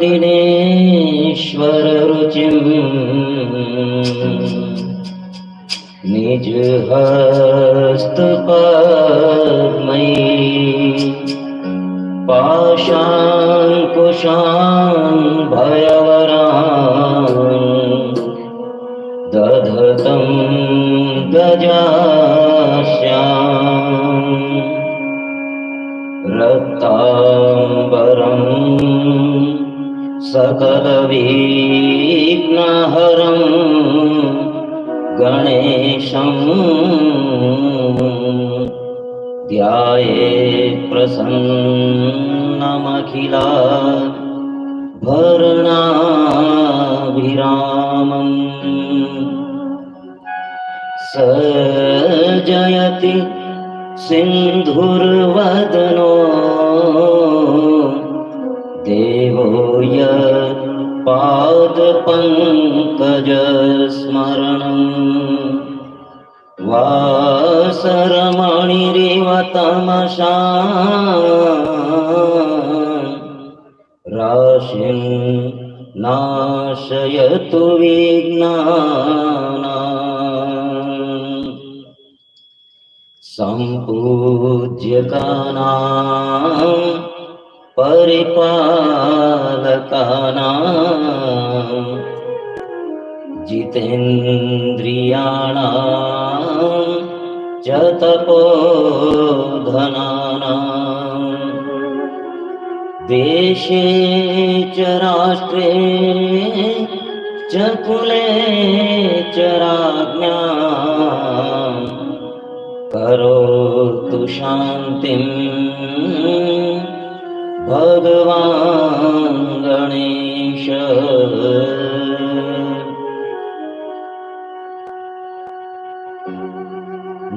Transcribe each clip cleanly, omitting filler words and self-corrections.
दिनेश्वर रुचिं निज हस्त पद्मयी पाशाङ्कुशान् भयवरान् दधतं गजास्याम् रक्ताम्बरं सकलविघ्नहरं गणेशं ध्यायेत् प्रसन्नमखिलात् भरणाभिरामम् सर्जयति सिन्धुर्वदनो देवो यत् पादपङ्कजस्मरणम् वासरमणिरिव तमसां राशिं नाशयतु विघ्नानाम् सम्पूज्यकानां परिपालकानां जितेन्द्रियाणां च तपोधनानां देशे च राष्ट्रे च कुले च राज्ञां करोतु शान्तिं भगवान् गणेश।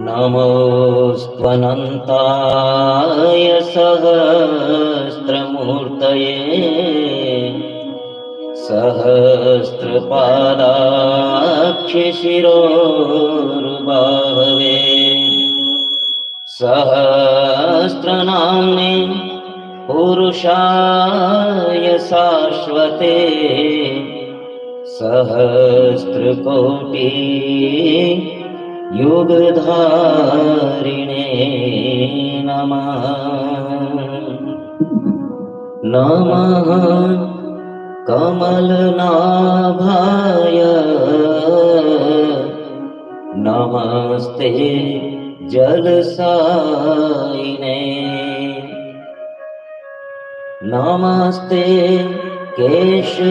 नमोऽस्त्वनन्ताय सहस्रमूर्तये सहस्रपादाक्षशिरोरुबाहवे सहस्रनाम्ने पुरुषाय शाश्वते सहस्रकोटि युगधारिणे नमः। नमः कमलनाभाय नमस्ते जलसायिने नमस्ते केशवानन्द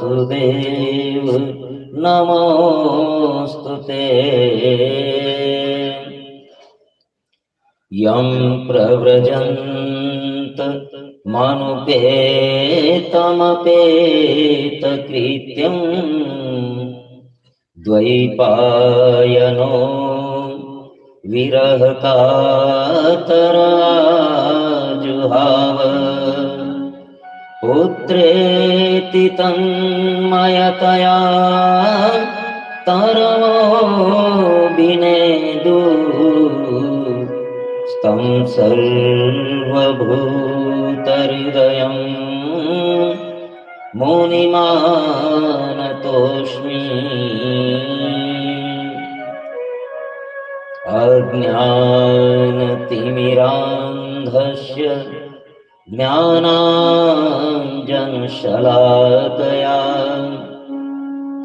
वासुदेव नमोस्तुते। यं प्रव्रजन्त मनुपेतमपेतकृत्यं द्वैपायनो विरहकातराजुहाव पुत्रेति तन्मयतया तरवोऽभिनेदु तं सर्वभूतहृदयं मुनिमानतोऽस्मि। अज्ञानतिमिरान्धस्य ज्ञानाञ्जनशलाकया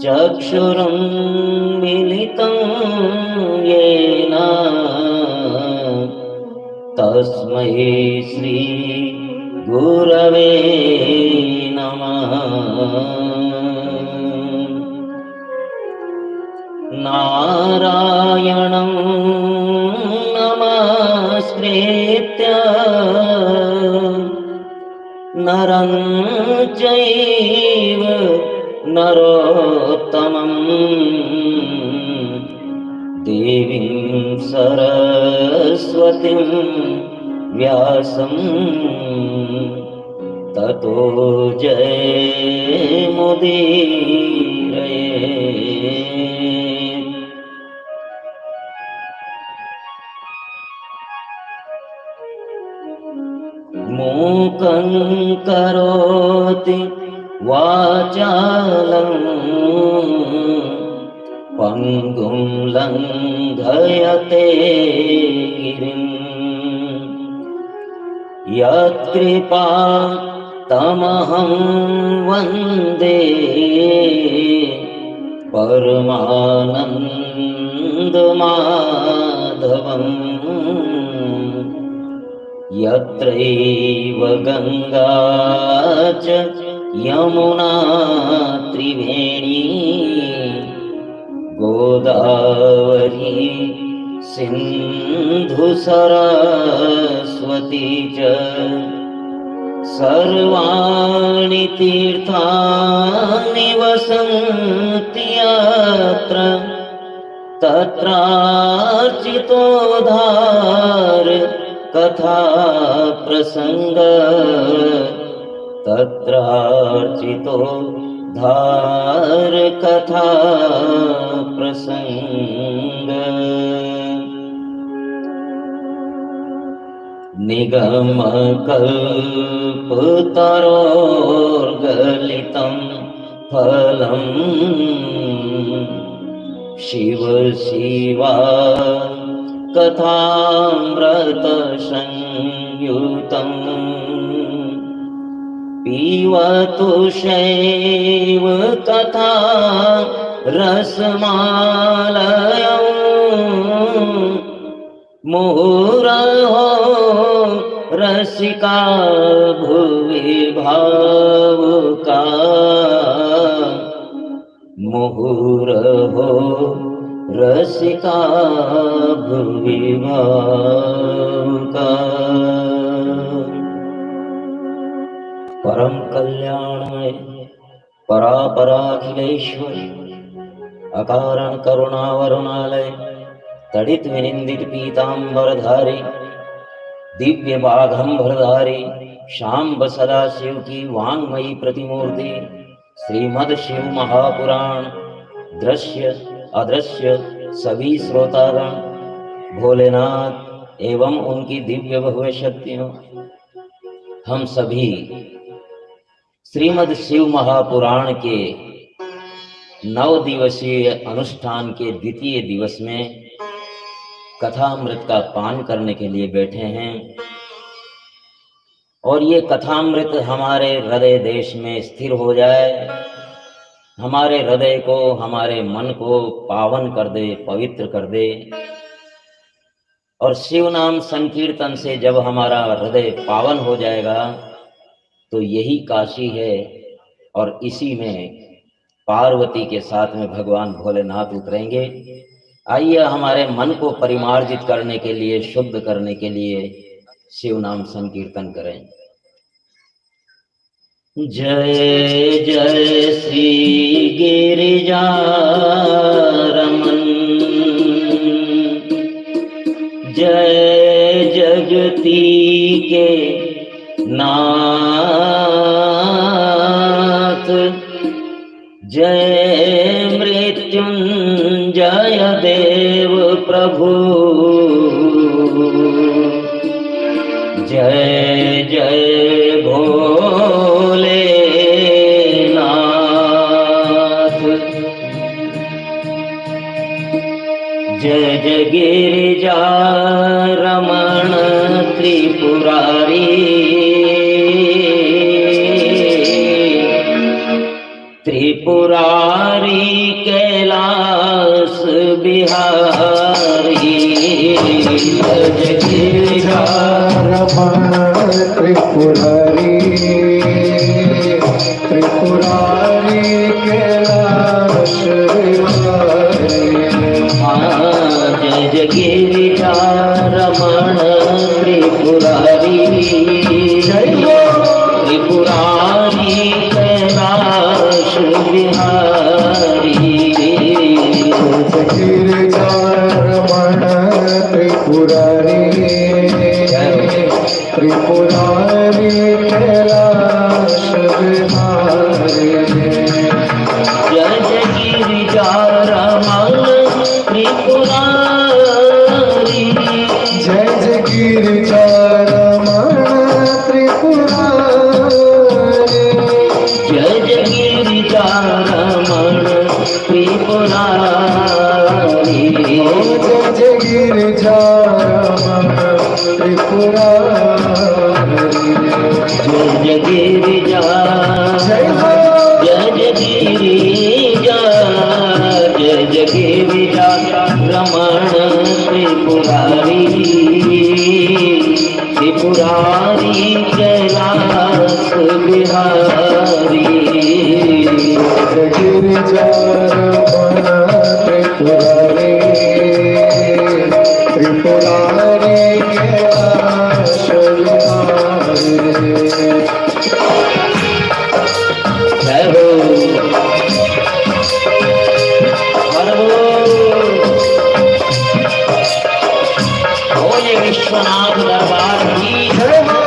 चक्षुरुन्मीलितं येन तस्मै श्री गुरवे नमः। नारायणं नमस्कृत्य नरं चैव नरोत्तमं देवीं सरस्वतीं व्यासं ततो जयमुदीरये। मूकं करोति वाचालं पंगुं लंघयते गिरिं यत्कृपा तमहं वन्दे परमानन्दमाधवम्। यत्रैव गंगा च यमुना त्रिवेणी गोदावरी सिंधु सरस्वती च सर्वाणि तीर्थानि वसन्ति यत्र तत्रार्चितोद्धार कथा प्रसंग तत्रार्चितोद्धार कथा प्रसंग। निगम कल्पतरोर्गलितं फलं शिव शिवा कथामृत संयुतं पीवतु शैव कथा रसमालयं मुहुरहो रसिका भुवि भावुका मुहुरहो रसिका भुवि भावुका। परम कल्याणमय परापराखिलेश्वर अकारण करुणावरुणालय तड़ित विनिंदित पीतांबरधारी दिव्य बाघंबरधारी शांब सदाशिव की वांगमयी प्रतिमूर्ति श्रीमद शिव महापुराण दृश्य अदृश्य सभी श्रोतागण भोलेनाथ एवं उनकी दिव्य भव्य शक्तियों हम सभी श्रीमद शिव महापुराण के 9 दिवसीय अनुष्ठान के द्वितीय दिवस में कथामृत का पान करने के लिए बैठे हैं और ये कथामृत हमारे हृदय देश में स्थिर हो जाए, हमारे हृदय को हमारे मन को पावन कर दे, पवित्र कर दे। और शिव नाम संकीर्तन से जब हमारा हृदय पावन हो जाएगा तो यही काशी है और इसी में पार्वती के साथ में भगवान भोलेनाथ उतरेंगे। आइए हमारे मन को परिमार्जित करने के लिए, शुद्ध करने के लिए शिव नाम संकीर्तन करें। जय जय श्री गिरिजारमन, जय जगती के नाथ, जय मृत्युंजय देव प्रभु, जय जय भोलेनाथ, जय जय गिरिजा रमण त्रिपुरारी, त्रिपुरारी कैलाश बिहारी, जय गिरिजा रमण त्रिपुरारी, त्रिपुरारी कैलाश बिहारी। जय जय गिरिजा रमण त्रिपुरारी, जय त्रिपुरारी कैलाश बिहारी, गिरिजा रमण त्रिपुरारी, त्रिपुरारी। जय जय गिरिजा रमण त्रिपुरारी। जय जय गिरिजा, जय हो जय जय गिरिजा, जय जय गिरिजा रमण त्रिपुरारी। त्रिपुरारी कैलाश बिहारी। गिरिजा रमण त्रिपुरारी। त्रिपुरारी कैलाश बिहारी। जय हो हर बोले विश्वनाथ दरबार की जय हो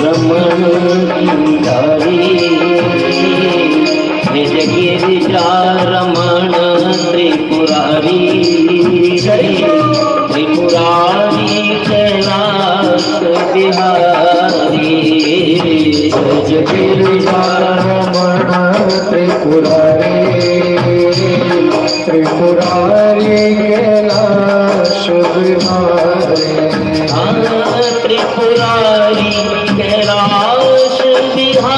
रमण गिरधारी। जय जय गिरिजा रमण त्रिपुरारी। त्रिपुरारी कैलाश बिहारी। जय गिरिजा रमण त्रिपुरारी। त्रिपुरारी कैलाश बिहारी। त्रिपुरारी कैलाश बिहारी।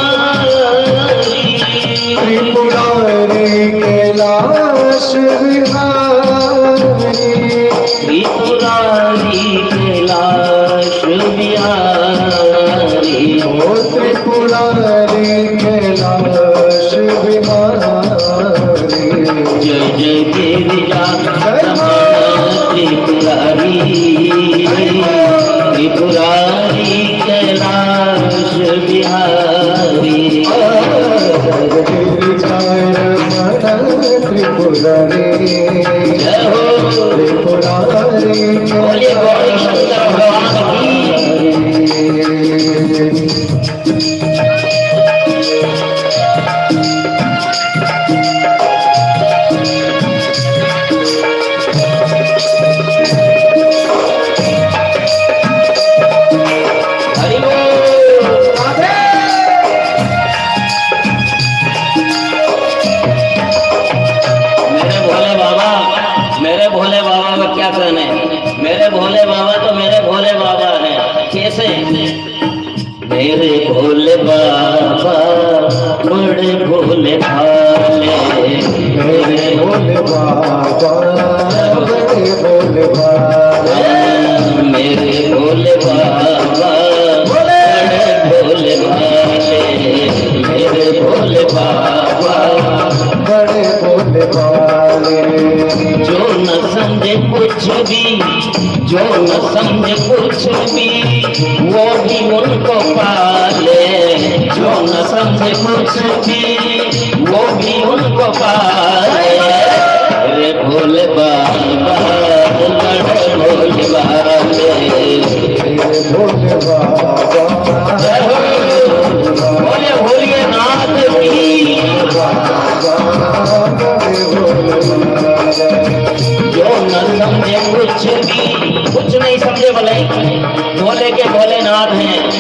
त्रिपुरारी कैलाश बिहारी। त्रिपुरारी कैलाश बिहारी। ओ त्रिपुरारी कैलाश बिहारी। जय जय गिरिजा रमण त्रिपुरारी। त्रिपुरारी कैलाश बिहारी। गिरिजा रमण त्रिपुरारी। जय हो त्रिपुरारी बोलिए गौरी शंकर भगवान की। हरि मेरे भोले बाबा का क्या कहना है। मेरे भोले बाबा तो मेरे भोले बाबा हैं। कैसे? मेरे भोले बाबा बड़े भोले भाले। मेरे भोले बाबा बड़े भोले बाबा। मेरे भोले बाबा बड़े भोले भाले। मेरे भोले बाबा बड़े भोले वाले। जो न समझे कुछ भी, जो न समझे कुछ भी, वो भी उनको पाले। जो न समझे कुछ भी, वो भी उनको पाले। मेरे भोले बाबा बड़े भोले वाले। मेरे भोले बाबा बोले भोलिए नाथ की। बड़े भोले वाले। जो न समझे कुछ भी, कुछ नहीं समझे बोले भोले के भोलेनाथ हैं।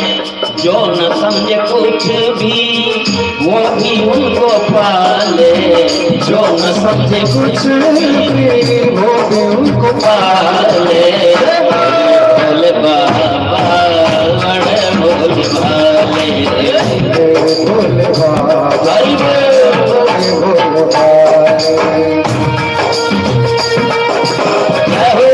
जो न समझे कुछ भी, वो भी उनको पाले। जो न समझे कुछ भी, वो भी उनको पाले। भोले बाबा बड़े भोले भाले। मेरे भोले बाबा हरि बोल। बड़े भोले वाले। जय हो।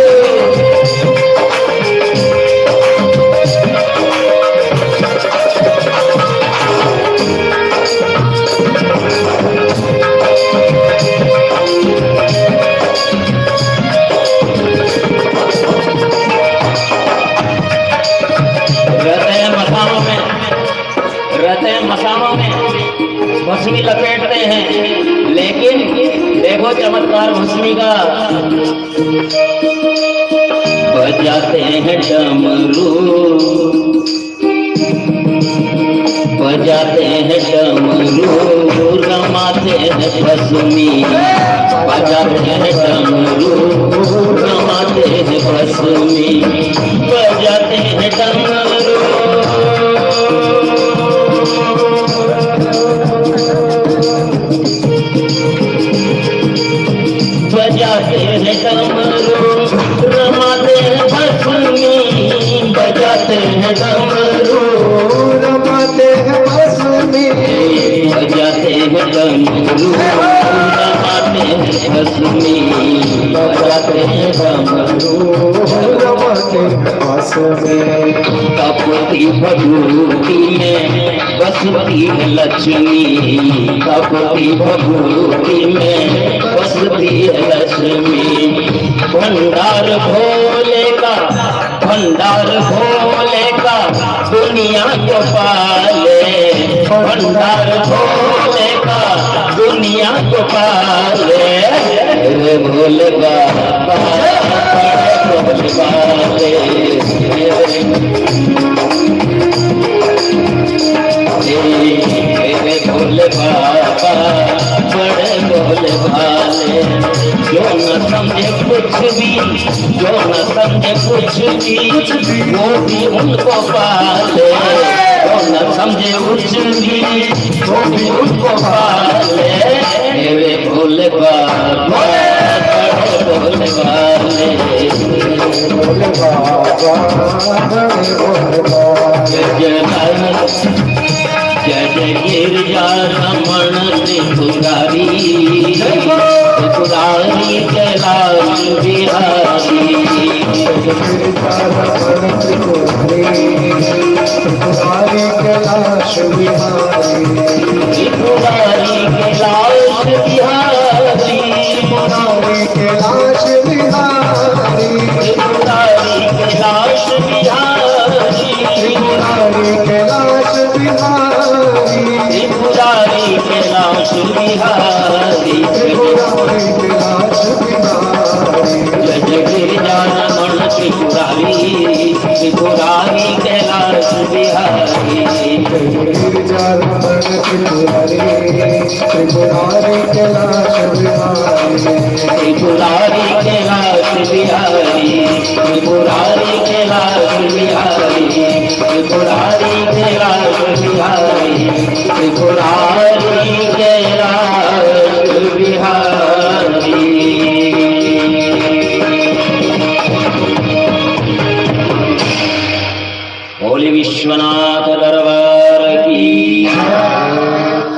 मसानों में भस्मी लपेटते हैं, लेकिन देखो चमत्कार भस्मी का। बजाते हैं डमरू, बजाते हैं डमरू, रमाते हैं भस्मी, बजाते हैं डमरू, रमाते हैं भस्मी, बजाते हैं डमरू। बजाते हैं डमरू, रमाते हैं भस्मी, बजाते हैं डमरू, रमाते हैं भस्मी, बजाते हैं डमरू, रमाते हैं भस्मी, बजाते हैं डमरू, रमाते हैं भस्मी। कपटी भभूति में बसती है लक्ष्मी, कपटी भभूति में बसती है लक्ष्मी, भंडार भोले का, भंडार भोले का दुनिया को पाले, भंडार भोले का दुनिया को पाले। रे भोले बाबा, भोले बाबे, मेरे भोले बाबा बड़े भोले भाले, जो न समझे कुछ भी, जो न समझे कुछ भी, वो भी उनको पाले, जो न समझे कुछ भी, वो भी उनको पाले। मेरे भोले बाबा बड़े भोले भाले, भोले बाबा बड़े भोले बाबा। जय जय गिरिजा रमण त्रिपुरारी, त्रिपुरारी कैलाश बिहारी, त्रिपुरारी कैलाश बिहारी, त्रिपुरारी कैलाश बिहारी, त्रिपुरारी कैलाश बिहारी, त्रिपुरारी कैलाश बिहारी, त्रिपुरारी कैलाश बिहारी, त्रिपुरारी कैलाश बिहारी, त्रिपुरारी कैलाश बिहारी। जय जय गिरिजा रमण त्रिपुरारी, त्रिपुरारी कैलाश बिहारी, गिरिजा रमण त्रिपुरारी, त्रिपुरारी कैलाश बिहारी, त्रिपुरारी कैलाश बिहारी, त्रिपुरारी कैलाश बिहारी, त्रिपुरारी कैलाश बिहारी, त्रिपुरारी कैलाश बिहारी। बोले विश्वनाथ दरबार की,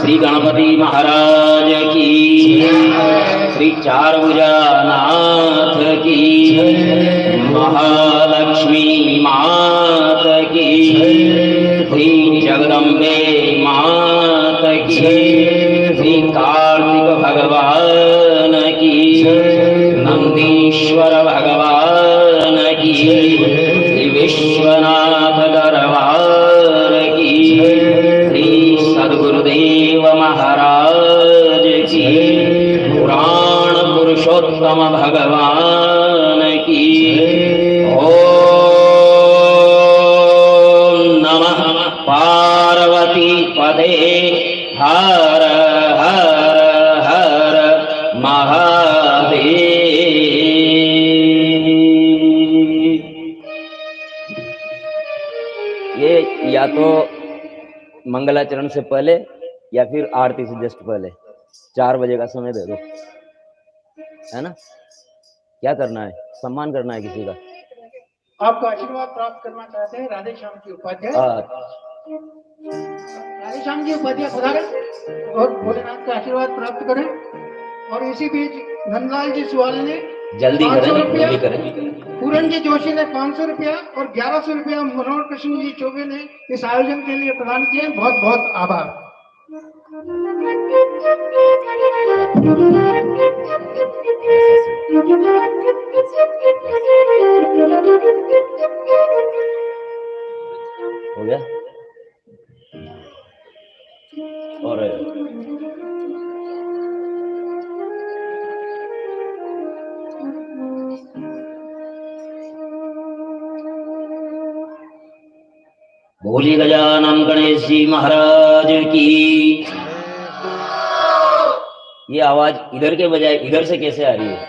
श्री गणपति महाराज की, श्री चारभुजानाथ की, महालक्ष्मी मात की, श्री जगदम्बे मात की, श्री कार्तिक भगवान की, नंदीश्वर भगवान की, श्री विश्वनाथ दरबार की, श्री सद्गुरुदेव महाराज की, पुराण पुरुषोत्तम भगवान की। ओम नमः पार्वती पदे हर हर हर महादेव। ये या तो मंगलाचरण से पहले या फिर आरती से जस्ट पहले 4 बजे का समय दे दो, है ना। क्या करना है, सम्मान करना है किसी का। आपका आशीर्वाद प्राप्त करना चाहते हैं राधे श्याम की उपाध्याय। राधे श्याम जी उपाध्याय पधारें और भोलेनाथ का आशीर्वाद प्राप्त करें। और इसी बीच धनलाल जी सुवाल ने जल्दी करें, 500 रुपया, जल्दी करें। पूरन जी जोशी ने 500 रुपया और 1100 रुपया मनोहर कृष्ण जी चौबे ने इस आयोजन के लिए प्रदान किए। बहुत बहुत आभार। हो गया। और बोलिए गजानन गणेश जी महाराज की। ये आवाज इधर के बजाय इधर से कैसे आ रही है?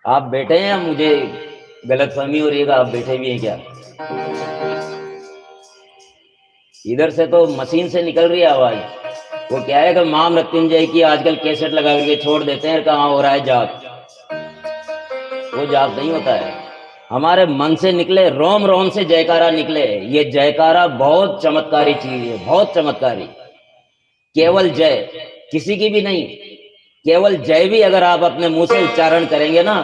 आप बैठे हैं या मुझे गलतफहमी हो रही है कि आप बैठे भी हैं क्या? इधर से तो मशीन से निकल रही है आवाज। वो क्या है कि मां मृत्युंजय की आजकल कैसेट लगा करके छोड़ देते हैं, कहाँ हो रहा है जाप। वो जाप नहीं होता है, हमारे मन से निकले, रोम रोम से जयकारा निकले। ये जयकारा बहुत चमत्कारी चीज है, बहुत चमत्कारी। केवल जय, किसी की भी नहीं, केवल जय भी अगर आप अपने मुंह से उच्चारण करेंगे ना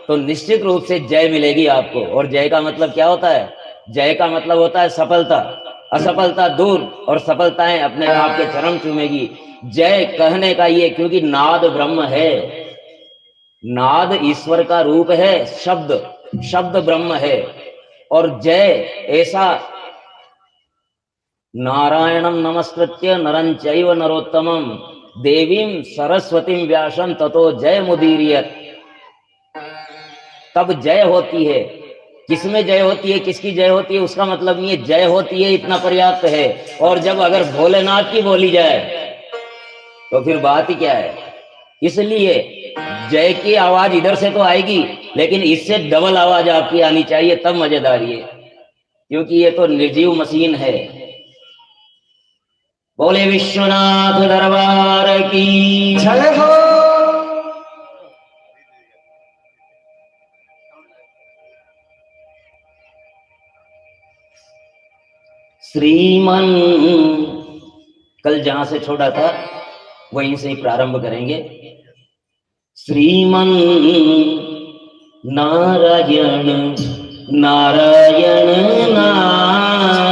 तो निश्चित रूप से जय मिलेगी आपको। और जय का मतलब क्या होता है? जय का मतलब होता है सफलता। असफलता दूर और सफलताएं अपने आप के चरण चूमेगी। जय कहने का ये, क्योंकि नाद ब्रह्म है, नाद ईश्वर का रूप है, शब्द ब्रह्म है। और जय ऐसा, नारायणं नमस्कृत्य नरं चैव नरोत्तमं देवीं सरस्वतीं व्यासं ततो जय मुदीरयेत्। तब जय होती है। किसमें जय होती है, किसकी जय होती है उसका मतलब नहीं है, जय होती है इतना पर्याप्त है। और जब अगर भोलेनाथ की बोली जाए तो फिर बात ही क्या है। इसलिए जय की आवाज इधर से तो आएगी, लेकिन इससे डबल आवाज आपकी आनी चाहिए, तब मजेदारी है, क्योंकि ये तो निर्जीव मशीन है। बोले विश्वनाथ दरबार की जय हो। श्रीमन, कल जहां से छोड़ा था वहीं से ही प्रारंभ करेंगे। श्रीमन नारायण नारायण नारायण,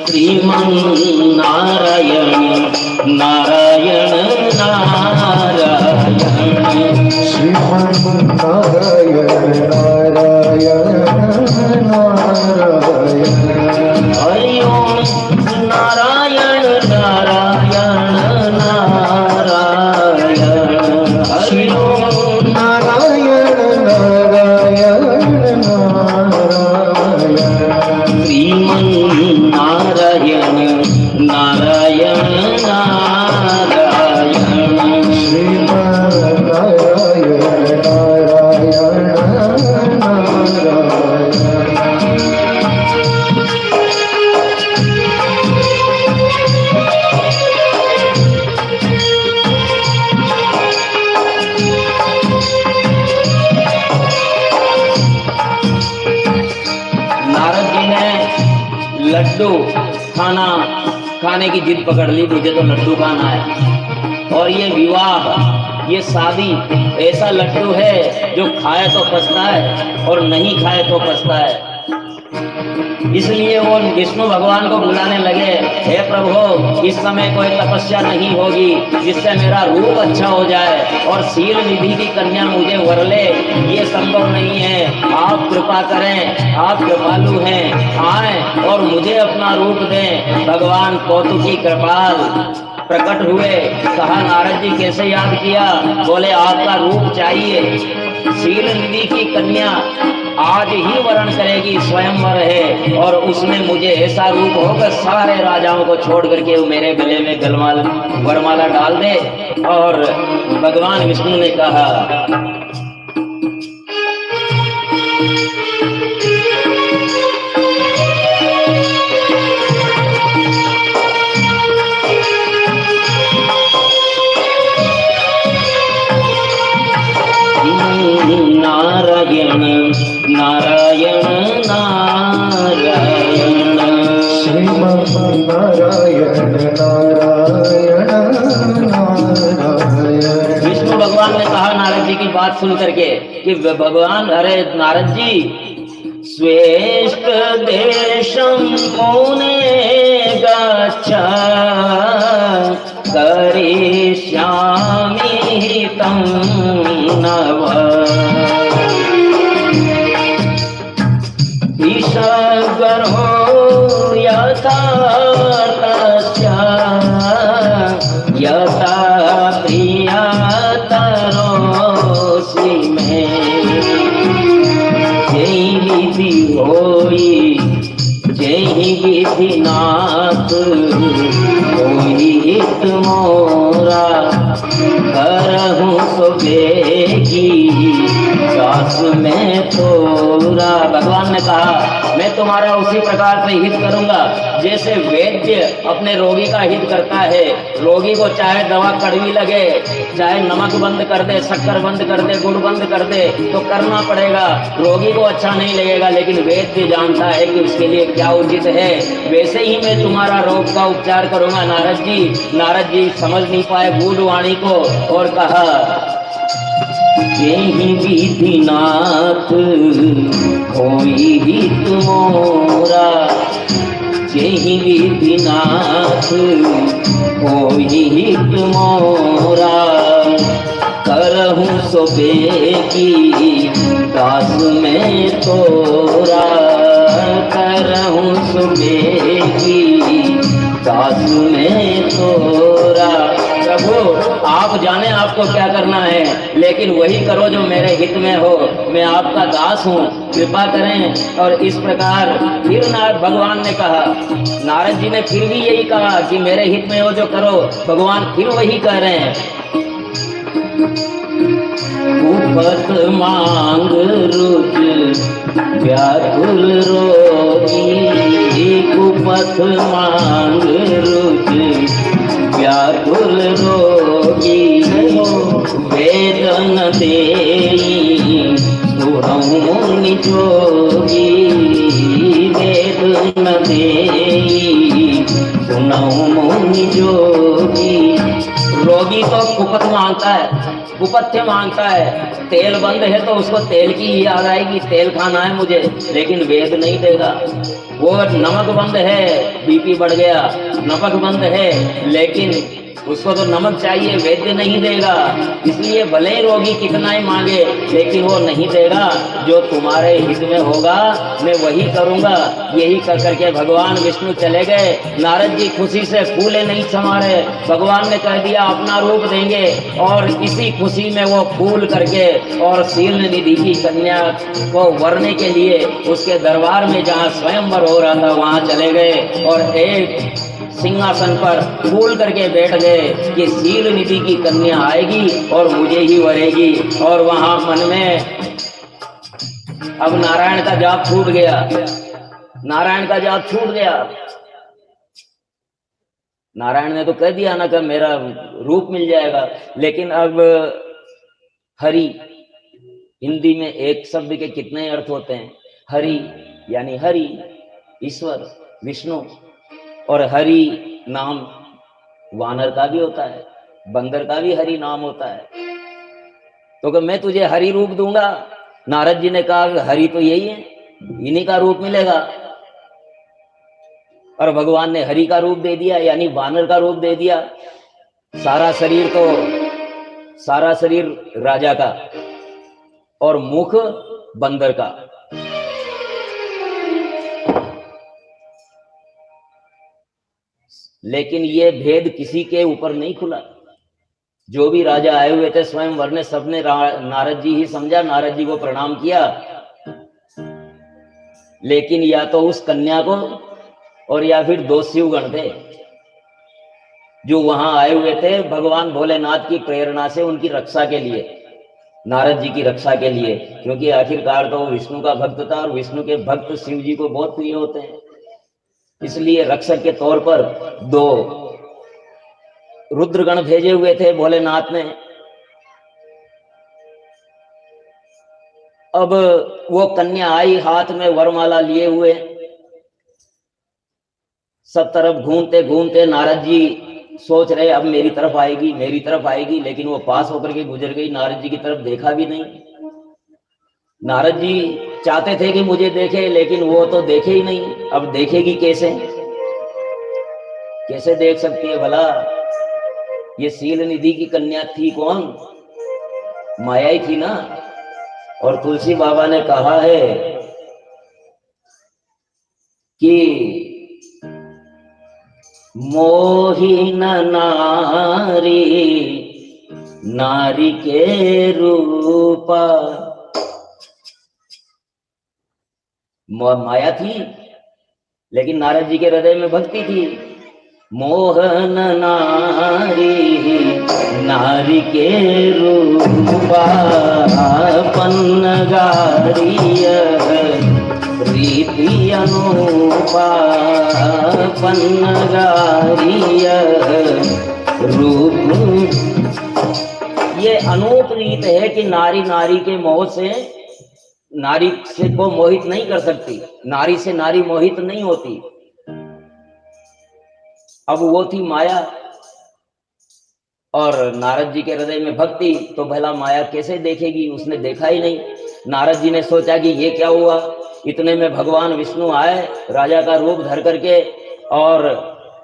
श्रीमन नारायण नारायण नारायण, श्रीमन नारायण नारायण नारायण, हरि ओम नारायण नारायण नारायण, हरि ओम नारायण नारायण नारायण, श्रीमन नारायण नारायण नारायण, श्रीमन नारायण नारायण नारायण। नारद जी ने लड्डू खाने की जिद पकड़ ली, मुझे तो लड्डू खाना है। और ये विवाह, ये शादी ऐसा लड्डू है जो खाए तो पछता है और नहीं खाए तो पछता है। इसलिए वो विष्णु भगवान को बुलाने लगे, हे प्रभु इस समय कोई तपस्या नहीं होगी जिससे मेरा रूप अच्छा हो जाए और शील निधि की कन्या मुझे वर ले, ये संभव नहीं है। आप कृपा करें, आप कृपालु हैं, आए और मुझे अपना रूप दें। भगवान कौतुकी कृपाल प्रकट हुए। कहा नारद जी कैसे याद किया? बोले आपका रूप चाहिए। शील निधि की कन्या आज ही वरण करेगी, स्वयंवर है, और उसमें मुझे ऐसा रूप होगा सारे राजाओं को छोड़ करके वो मेरे गले में वरमाला डाल दे। और भगवान विष्णु ने कहा, नारायण नारायण नारायण, श्रीमन नारायण नारायण नारायण। विष्णु भगवान ने कहा नारद जी की बात सुन करके कि भगवान, अरे नारद जी, स्वेष्ट देशं पुने गच्छ करिष्यामि तं नव, ईशगरो यथार्थस्य यथा प्रियतरोऽसि मे, जय विधि होई विधिनाथ होई हित मोरा, करहूं सो बेगी दास में तोरा। भगवान ने कहा मैं तुम्हारा उसी प्रकार से हित करूंगा जैसे वैद्य अपने रोगी का हित करता है। रोगी को चाहे दवा कड़वी लगे, चाहे नमक बंद कर दे, शक्कर बंद कर दे, गुड़ बंद कर दे, तो करना पड़ेगा। रोगी को अच्छा नहीं लगेगा, लेकिन वैद्य जानता है कि उसके लिए क्या उचित है। वैसे ही मैं तुम्हारा रोग का उपचार करूंगा नारद जी। नारद जी समझ नहीं पाए गूढ़ वाणी को और कहा यही विधिनाथ होई हित मोरा, यही विधिनाथ होई हित मोरा, करहूं सो बेगी दास में तोरा, करहूं सो बेगी दास में तोरा। प्रभु आप जाने आपको क्या करना है, लेकिन वही करो जो मेरे हित में हो। मैं आपका दास हूँ, कृपा करें। और इस प्रकार फिर भगवान ने कहा, नारद जी ने फिर भी यही कहा कि मेरे हित में हो जो करो। भगवान फिर वही कह रहे हैं, कुपथ मांग रुच व्याकुल रोगी, कुपथ मांग रुच व्याकुल रोगी, वेदन देई सुरहु मुनि जोगी, वेदन देई सुनहु मुनि जोगी। रोगी तो कुपथ मांगता है, कुपथ्य मांगता है। तेल बंद है तो उसको तेल की ही याद आएगी, तेल खाना है मुझे, लेकिन वेद नहीं देगा। वो नमक बंद है, बीपी बढ़ गया, नमक बंद है, लेकिन उसको तो नमक चाहिए, वैद्य नहीं देगा। इसलिए भले ही रोगी कितना ही मांगे, लेकिन वो नहीं देगा। जो तुम्हारे हित में होगा मैं वही करूंगा। यही कर करके भगवान विष्णु चले गए। नारद जी खुशी से फूले नहीं समा रहे। भगवान ने कह दिया अपना रूप देंगे, और इसी खुशी में वो फूल करके और शील निधि की कन्या को वरने के लिए उसके दरबार में जहाँ स्वयंवर हो रहा था वहां चले गए, और एक सिंहासन पर फूल करके बैठ गए कि शील निधि की कन्या आएगी और मुझे ही वरेगी। और वहां मन में अब नारायण का जाप छूट गया, नारायण का जाप छूट गया। नारायण ने तो कह दिया ना कि मेरा रूप मिल जाएगा, लेकिन अब हरि, हिंदी में एक शब्द के कितने अर्थ होते हैं। हरि यानी हरि, ईश्वर, विष्णु। और हरि नाम वानर का भी होता है, बंदर का भी हरि नाम होता है। तो कि मैं तुझे हरि रूप दूंगा। नारद जी ने कहा हरि तो यही है, इन्हीं का रूप मिलेगा। और भगवान ने हरि का रूप दे दिया, यानी वानर का रूप दे दिया। सारा शरीर राजा का और मुख बंदर का। लेकिन ये भेद किसी के ऊपर नहीं खुला। जो भी राजा आए हुए थे स्वयंवर ने, सबने नारद जी ही समझा, नारद जी को प्रणाम किया। लेकिन या तो उस कन्या को और या फिर दो शिवगण थे जो वहां आए हुए थे भगवान भोलेनाथ की प्रेरणा से, उनकी रक्षा के लिए, नारद जी की रक्षा के लिए। क्योंकि आखिरकार तो विष्णु का भक्त था और विष्णु के भक्त शिव जी को बहुत प्रिय होते हैं। इसलिए रक्षक के तौर पर दो रुद्रगण भेजे हुए थे भोलेनाथ ने। अब वो कन्या आई हाथ में वरमाला लिए हुए, सब तरफ घूमते घूमते नारद जी सोच रहे अब मेरी तरफ आएगी, मेरी तरफ आएगी, लेकिन वो पास होकर के गुजर गई, नारद जी की तरफ देखा भी नहीं। नारद जी चाहते थे कि मुझे देखे, लेकिन वो तो देखे ही नहीं। अब देखेगी कैसे, कैसे देख सकती है भला? ये शील निधि की कन्या थी कौन? माया ही थी ना। और तुलसी बाबा ने कहा है कि मोहिन नारी नारी के रूपा। माया थी, लेकिन नारद जी के हृदय में भक्ति थी। मोहन नारी नारी के रूपा पन्नगारिय प्रीति अनूपा पन्नगारिय रूप। ये अनूप रीत है कि नारी नारी के मोह से नारी से को मोहित नहीं कर सकती, नारी से नारी मोहित नहीं होती। अब वो थी माया और नारद जी के हृदय में भक्ति, तो भला माया कैसे देखेगी, उसने देखा ही नहीं। नारद जी ने सोचा कि ये क्या हुआ। इतने में भगवान विष्णु आए राजा का रूप धर करके, और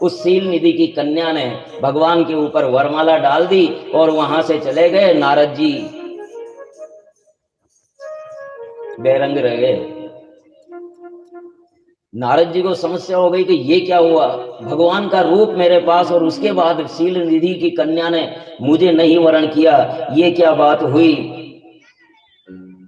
उस सील निधि की कन्या ने भगवान के ऊपर वरमाला डाल दी और वहां से चले गए। नारद जी बेरंग रह गए। नारद जी को समस्या हो गई कि ये क्या हुआ, भगवान का रूप मेरे पास और उसके बाद सील निधि की कन्या ने मुझे नहीं वरण किया, ये क्या बात हुई।